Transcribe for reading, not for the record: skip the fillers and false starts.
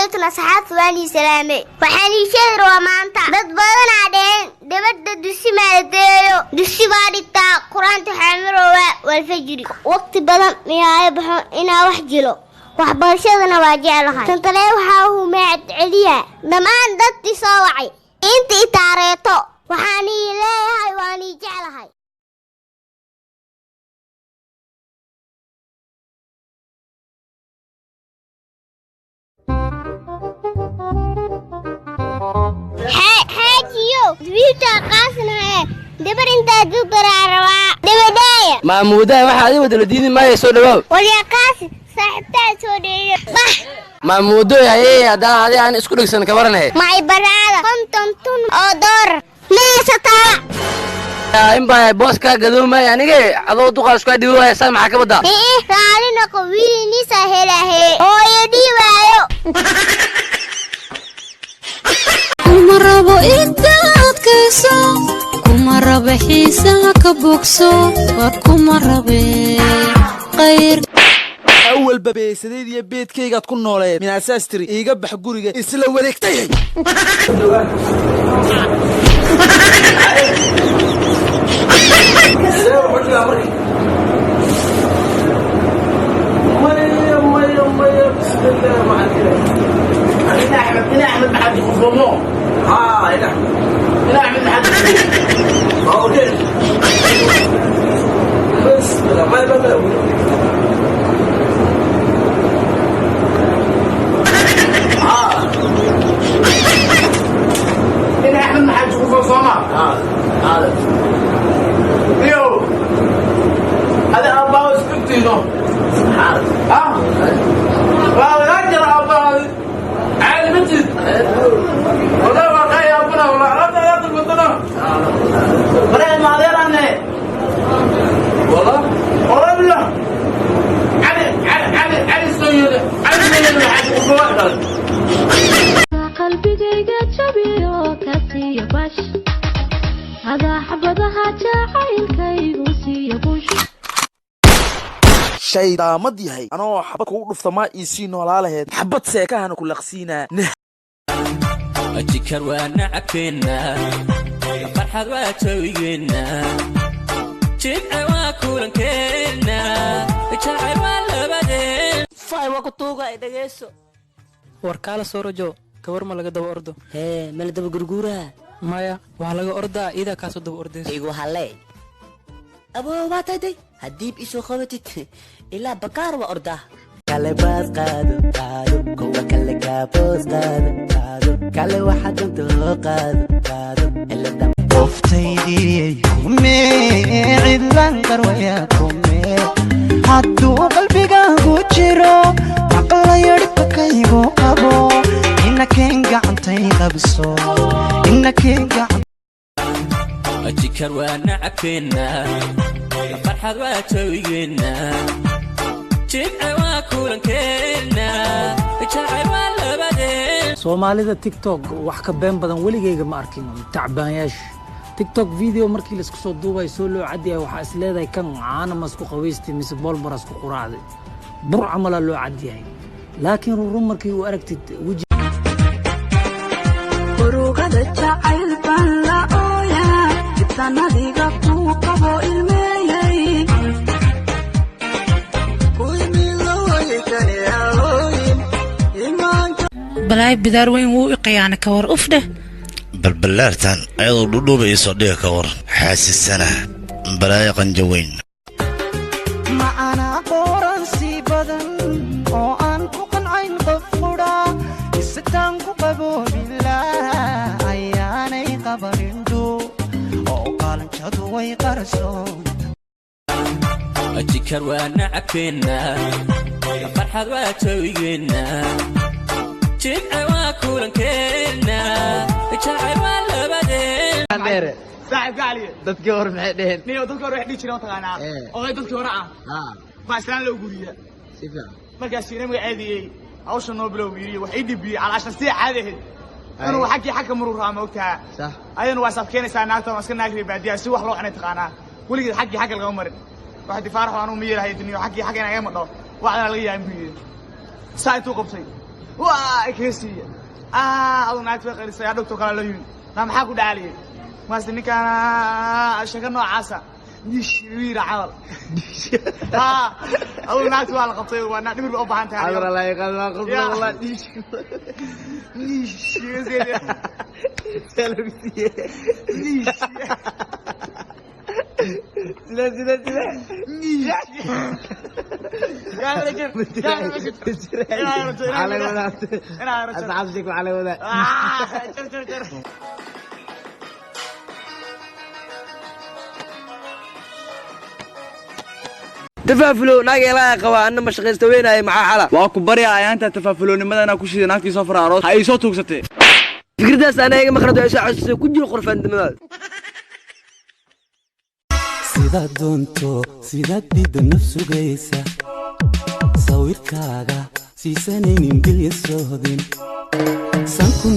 عليكم أصحاب واني سلامي وحاني شهر ومانتا داد بدن عدين دبد دوسي مالديو دوسي باريتا قرآن تحامر والفجر وقت بدن مياه يبحو إنا وحجلو waxbarashadana waa jeclahay tantale waxa uu meed celiya dhamaan dadkii soo wacay intii taareeto waxaan leeyahay waan jeclahay حاجيو دويتا قاسنا دبر انت دكتور عروا دبدايه maamuudaa waxa adiga wada diidin maayo soo dhawaw waliya qaasi saaxiibtaa soo dheeyo maamuudo yahay hadaa adi aan isku dhigsan ka waranahay maay baraada konton tun oo door meesata in baa booska gadoomay aniga adoo duqaas ka dhibo haysan maxaa ka wada raalina qowini sahelahe oo yadi waayo kumarabo intaad kayso kumarabo xiisaha ka bogso war kumarabe qayr أول بابي سديد يبيت كي قد كن نولد من أساس تري يقبح قريقة إسلا وليك تيهي هنا أحمد محمد خصومه هنا أحمد محمد بس ما يبقى هنا أحمد محمد خصومه هذا يو هذا أباه سكتينه والله راجل أباه عالم جد والله ما خير أبونا والله لا تقولنا ولا ما غير عنه والله بالله علي السيد حاج أخوات قلبي جبيو كاسي باش هذا حبضها جاعل كيبوسي بوش شيء دامد يهي أنا حبك وقف ما يسينو على هاد حبت سيكاهن كل قسينا أتذكر وأنا عبينا فرحة واتوينا جمع وكورن كنا شاعر ولا بدين فاي وقتوغا إدغيسو warkaala soo rajo gabar ma laga daba ordo ma la daba gurguuraa maya waxa laga ordaa ida ka soo daba ordayso igu halle abo waatay hadib isu qabatid ila bakaar wa ordaa kale baad qaado kuwa kale ka boos qaado kale waxa danto qaado ila dam qoftaydii meecidlan qarwaya kume hadduu qalbigaagu jiro aqlayadhibakaygu qabo inakeen gacantay qabso inakeen gacan أتذكر وأنا عبينا فرحة واتوينا جمع وكورن كنا شاعر ولا بدين soomaalida tiktok wax ka been badan waligeyga ma arkin tacbaanyash tiktok video markii la isku soo duubay soo loo cadiyay waxa is leedahay kan caana masku qaweystay mise bolbaras ku quraacday bur amala loo cadiyay laakiin run markii uu aragtid waji urugada jacayl baan la ooya jibtanadiga ku qabo ilmeeyay balaay bidaar weyn wuu iqiyaana ka war ufdhe balbalaartan ayadoo dhudhuubayso dhiga ka war xaasisana balaay qanja weyn macana qoran si badan oo aan ku qancayn qof qudha isitaan ku qaboobilaa ayaanay qabarindhu oo qaalanjadu way qarsoon أتذكر وأنا عبينا فرحة واتوينا جمع وكورن كنا شاعر ولا بدين صاحب قالي dadkii hor maxay dhaheen niyo dadka hore wax dhigi jireen taqaanaa oo ay dadkii hore baa islaan loo guriya si fiican markaas inay magaceedii hawsha noo bilowgii wax ii dibiyay calaashan si caadi ah inuu xaqii xaq maruu raama ogtaa صح ayaan waa safkeenaysaa naagta oo iska naagri baadiyaa si wax loo xanay taqaanaa waligeed xaqii xaq laga marin waxa difaarax aanu miirahay duniyo xaqii xaq inaga madho waxna laga yaabin saaytu qabtay waa keesiya adu naagta way qalisay dhagto kala la yiri maxaa ku dhacay maas ninkaan shaka noocaasa dish wiira camal adu naagta waa la qabtay waa dhibir u baahan tahay adra la yaqaan waa qabla wala dish سلا سلا سلا يا رجل على ولا أصحابك على ولا تفافلو ناقي لا قوا أنا مش غيستوينا مع حلا واكو بريا أنت تفافلو لماذا أنا كوشي ناكي صفر عروس هاي صوتك ستي فكرة داس أنا هيك مخرج عيسى عس كل الغرفة دمال سيدا دونتو سيدا ديد نفسو جيسا صوير كاغا سيسانين انجل يسودين سانكو